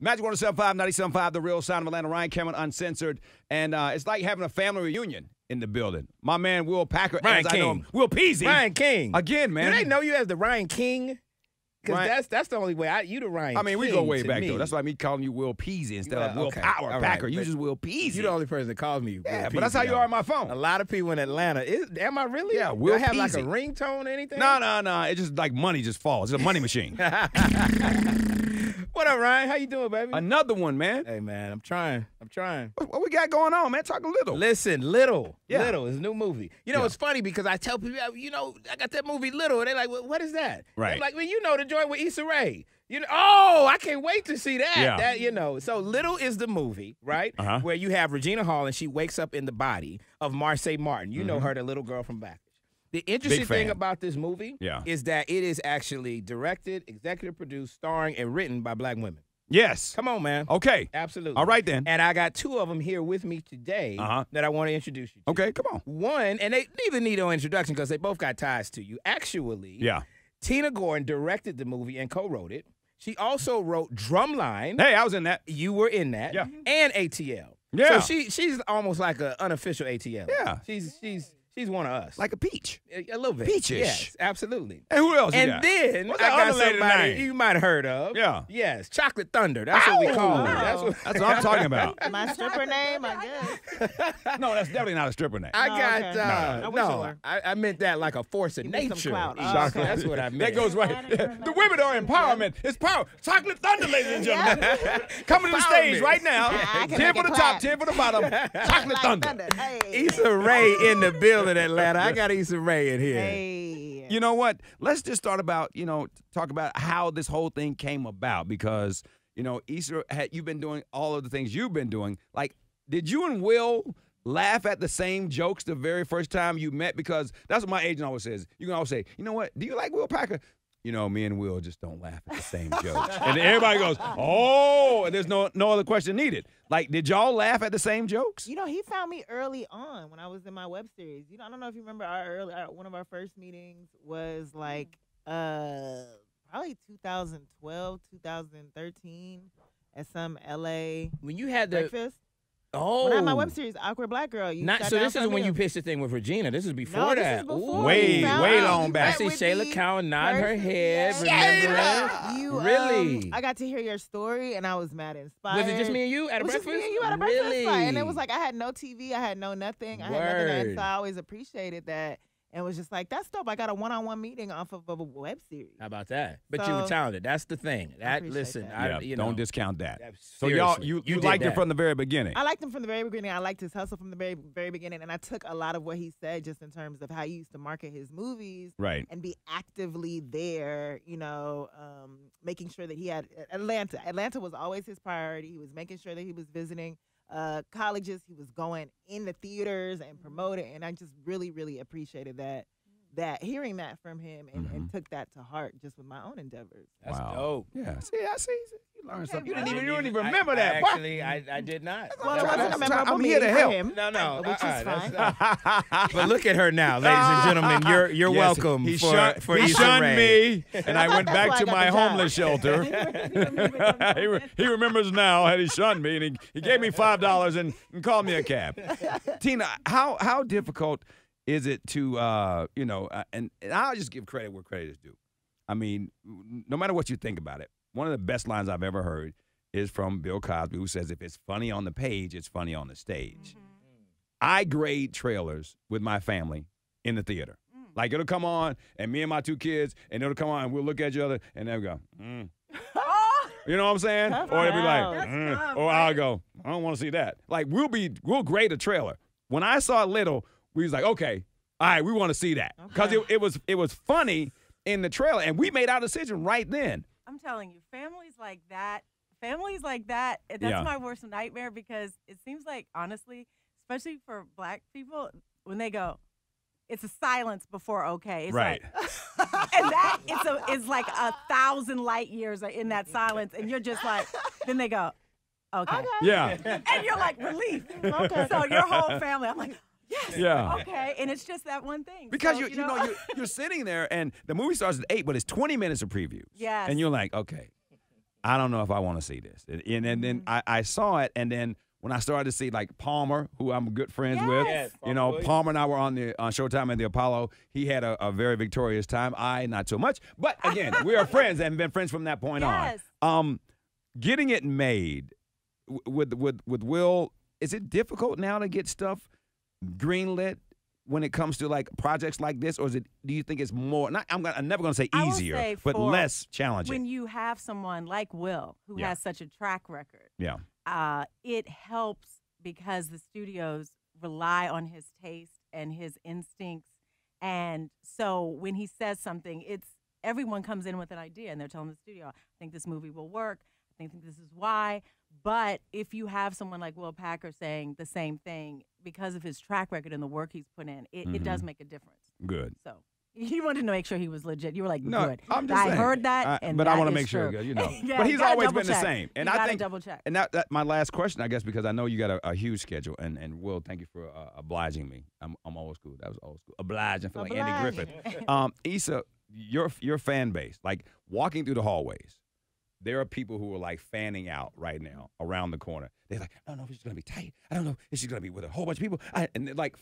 Magic 107.5, 97.5, The Real Sound of Atlanta. Ryan Cameron, Uncensored. And it's like having a family reunion in the building. My man, Will Packer. Ryan as King. I know him, Will Peasy. Ryan King. Again, man. Do they know you as the Ryan King? Because that's the only way. You the Ryan King. I mean, we go way back, me. though. That's why me calling you Will Peasy instead of Will okay. Power All Packer. right, You just Will Peasy. You're the only person that calls me Will but Peasy, that's how you are on my phone. A lot of people in Atlanta. Am I really? Yeah, Do Will I have like a Peasy. ringtone or anything? No. It's just like money just falls. It's a money machine. What up, Ryan? How you doing, baby? Another one, man. Hey, man, I'm trying. What we got going on, man? Talk a little. Listen, Little. Yeah. Little is a new movie. You know, it's funny because I tell people, I got that movie Little. And they're like, what is that? Right. I'm like, well, the joint with Issa Rae. I can't wait to see that. Yeah. So Little is the movie, right? Where you have Regina Hall and she wakes up in the body of Marsai Martin. You know her, the little girl from Blackish. The interesting thing about this movie is that it is actually directed, executive produced, starring, and written by black women. Yes. Come on, man. Okay. Absolutely. All right, then. And I got two of them here with me today that I want to introduce you to. Okay, come on. One, and they neither need no introduction because they both got ties to you. Actually, Tina Gordon directed the movie and co-wrote it. She also wrote Drumline. Hey, I was in that. You were in that. Yeah. And ATL. Yeah. So she's almost like an unofficial ATL. Yeah. She's one of us. Like a peach. A little bit. Peachish. Yes, absolutely. And who else you And got? then What's I that got other lady somebody name? you might have heard of. Yeah. Yes, Chocolate Thunder. That's what we call her. That's what I'm talking about. My stripper name, I guess. No, that's definitely not a stripper name. I got okay. I wish it no. were. I meant that like a force of Give me some nature. clout. Oh, Chocolate. okay. That's what I meant. That goes right. The women are empowerment. It's power. Chocolate Thunder, ladies and gentlemen. Coming to the stage Empowerment. right now. I can 10 make for it the clap. top, 10 for the bottom. Chocolate Thunder. Hey. Issa Rae in the building, Atlanta. I got Issa Rae in here. Hey. You know what? Let's just start about, talk about how this whole thing came about because, Issa, you've been doing all of the things you've been doing. Like, did you and Will laugh at the same jokes the very first time you met? Because that's what my agent always says. You can always say, you know what? Do you like Will Packer? Me and Will just don't laugh at the same jokes. And then everybody goes, oh, and there's no other question needed. Like, did y'all laugh at the same jokes? He found me early on when I was in my web series. I don't know if you remember one of our first meetings was like probably 2012, 2013 at some LA When you had breakfast. Oh. When I had my web series, Awkward Black Girl. So this is when you pitched the thing with Regina. This is before this that. is before. Ooh. Way Found long out back. I see with Shayla the Cowan nodding her person- head. Yeah. Remember? Really? I got to hear your story, and I was mad inspired. Was it just me and you at a It was just breakfast? me and you at a breakfast Really? fight. And it was like I had no TV, I had no nothing, I had nothing to Word. so I always appreciated that. And was just like, that's dope. I got a one-on-one meeting off of a web series. How about that? But you were So- talented. That's the thing. appreciate Listen, that. Don't discount that. Yeah, So y'all, seriously. you did liked that. it from the very beginning. I liked him from the very beginning. I liked his hustle from the very, very beginning. And I took a lot of what he said just in terms of how he used to market his movies Right. and be actively there, making sure that he had Atlanta. Atlanta was always his priority. He was making sure that he was visiting colleges. He was going in the theaters and promoting. And I just really, really appreciated hearing that from him and took that to heart just with my own endeavors. That's Wow. dope. Yeah. See, you learned something. You bro. didn't even remember that. What? Actually, I did not. Well, it wasn't a memorable I'm here to meeting for help. him. No, Which is fine. But look at her now, ladies and gentlemen. You're Yes, welcome he for he Issa shunned Rae. me, and I went That's back why to I got my the job. homeless shelter. he remembers now that he shunned me, and he gave me $5 and called me a cab. Tina, how difficult is it to and I'll just give credit where credit is due. I mean, no matter what you think about it, one of the best lines I've ever heard is from Bill Cosby, who says, if it's funny on the page, it's funny on the stage. I grade trailers with my family in the theater. Like, it'll come on, and me and my two kids, and it'll come on, and we'll look at each other, and they'll go, You know what I'm saying? Tough Or they'll be like, crowd. or I'll go, I don't want to see that. Like, we'll grade a trailer. When I saw Little, we was like, okay, all right, we want to see that. Because it was funny in the trailer, and we made our decision right then. I'm telling you, families like that, that's Yeah. my worst nightmare because it seems like, honestly, especially for black people, when they go, it's a silence before okay. It's Right. like, and that it's like 1,000 light years in that silence, and you're just like, then they go, okay. Yeah. And you're like, relief. Okay. So your whole family, I'm like, yes. Yeah. Okay. And it's just that one thing. Because So, you're sitting there, and the movie starts at 8, but it's 20 minutes of previews. Yes. And you're like, okay, I don't know if I want to see this. And then I saw it, and then when I started to see like Palmer, who I'm good friends with, Palmer and I were on Showtime at the Apollo. He had a very victorious time. I not so much, but again, we are friends and been friends from that point on. Getting it made with Will, is it difficult now to get stuff greenlit when it comes to like projects like this, or do you think it's more? I'm never going to say easier, but less challenging. When you have someone like Will who has such a track record, it helps because the studios rely on his taste and his instincts, and so when he says something, everyone comes in with an idea and they're telling the studio, "I think this movie will work. I think this is why." But if you have someone like Will Packer saying the same thing, because of his track record and the work he's put in, it does make a difference. Good. So you wanted to make sure he was legit. You were like, no, good. I'm just saying. Heard that, but I want to make sure, Yeah, but he's always been the same. And I think double check. And that my last question, I guess, because I know you got a huge schedule. And Will, thank you for obliging me. I'm old school. That was old school. Obliging. I feel like Andy Griffith. Issa, your fan base, like walking through the hallways. There are people who are like fanning out right now around the corner. They're like, I don't know if it's gonna be tight. I don't know if she's gonna be with a whole bunch of people. And they're like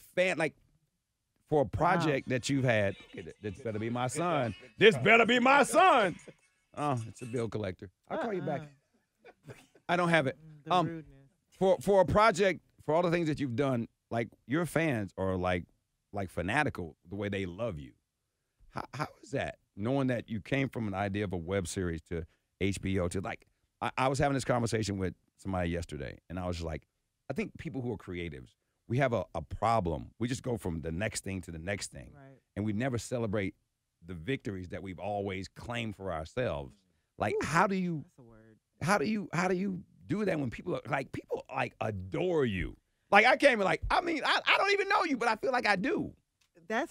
for a project that you've had. Okay, this better be my son. This better be my son. Oh, it's a bill collector. I'll call you back. I don't have it. For a project, for all the things that you've done, like your fans are like fanatical the way they love you. How is that? Knowing that you came from an idea of a web series to HBO to like, I was having this conversation with somebody yesterday, and I was just like, I think people who are creatives, we have a problem. We just go from the next thing to the next thing, and we never celebrate the victories that we've always claimed for ourselves. Like, how do you do that when people adore you? Like I came and like, I mean, I don't even know you, but I feel like I do. That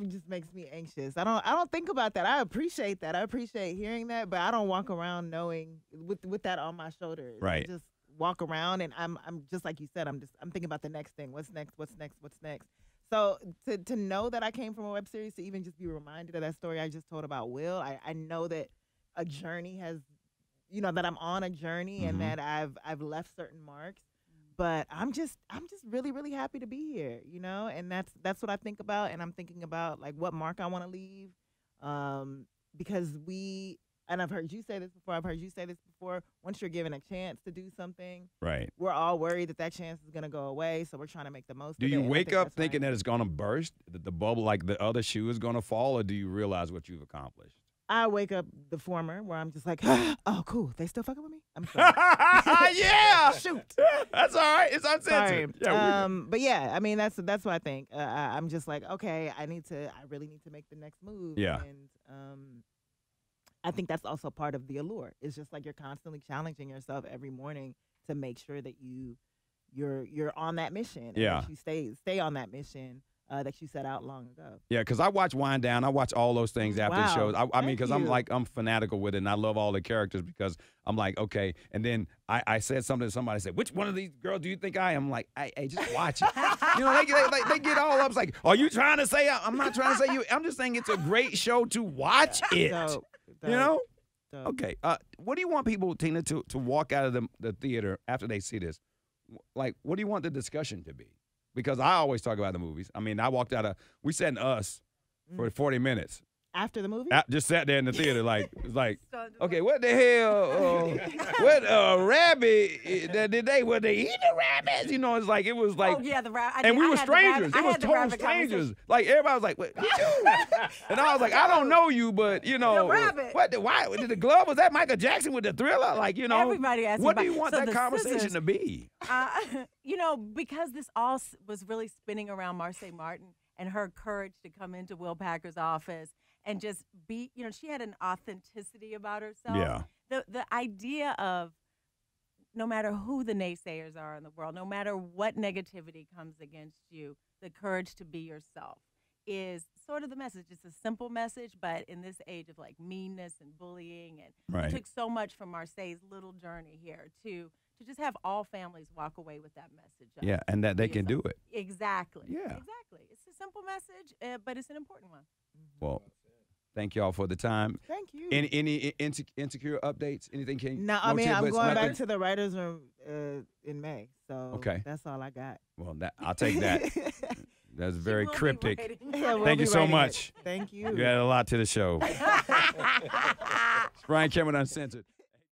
just makes me anxious. I don't think about that. I appreciate that. I appreciate hearing that, but I don't walk around knowing with that on my shoulders. Right. I just walk around and I'm just like you said, I'm thinking about the next thing. What's next? So to know that I came from a web series, to even just be reminded of that story I just told about Will, I know that a journey has, that I'm on a journey and that I've left certain marks. But I'm just really, really happy to be here, and that's what I think about, and I'm thinking about like what mark I want to leave, because and I've heard you say this before. Once you're given a chance to do something, right, we're all worried that chance is gonna go away, so we're trying to make the most. Do of it. you wake up thinking that it's gonna burst, that the bubble, like the other shoe, is gonna fall, or do you realize what you've accomplished? I wake up the former, where I'm just like, oh, cool. They still fucking with me? I'm sorry. Yeah. Shoot. That's all right. It's uncensored. Yeah, but yeah, I mean, that's what I think. I'm just like, okay, I really need to make the next move. Yeah. And I think that's also part of the allure. It's just like you're constantly challenging yourself every morning to make sure that you're on that mission. And that you stay on that mission. That you set out long ago. Yeah, because I watch Wind Down. I watch all those things after the shows. I mean, because I'm fanatical with it, and I love all the characters because I'm like, okay. And then I said something to somebody, said, which one of these girls do you think I am? I'm like, hey, just watch it. They get all up. It's like, are you trying to say, I'm not trying to say you. I'm just saying it's a great show to watch it. Dope. Okay. What do you want people, Tina, to walk out of the theater after they see this? Like, what do you want the discussion to be? Because I always talk about the movies. I mean, I walked out we sat in Us for 40 minutes. After the movie? Just sat there in the theater okay, what the hell? What rabbit were they eating rabbits? It's like, it was like. Oh, yeah, the rabbit. And we were strangers. It was total strangers. Like, everybody was like, what? And I was like, I don't know you, but, The rabbit. Why? Did the glove, was that Michael Jackson with the Thriller? Like, Everybody asked what do you want that conversation to be? Because this all was really spinning around Marsai Martin and her courage to come into Will Packer's office and just be, she had an authenticity about herself. Yeah. The idea of no matter who the naysayers are in the world, no matter what negativity comes against you, the courage to be yourself is sort of the message. It's a simple message, but in this age of like meanness and bullying, and it took so much from Marsai's little journey here to just have all families walk away with that message. Yeah, and that they can do it. Exactly. Yeah. Exactly. It's a simple message, but it's an important one. Well, Thank y'all for the time. Thank you. Any insecure updates? Anything? No, I mean, I'm going back to the writers' room in May. So that's all I got. Well, I'll take that. That's very cryptic. Yeah, Thank you so much. Thank you. You added a lot to the show. It's Brian Cameron, Uncensored.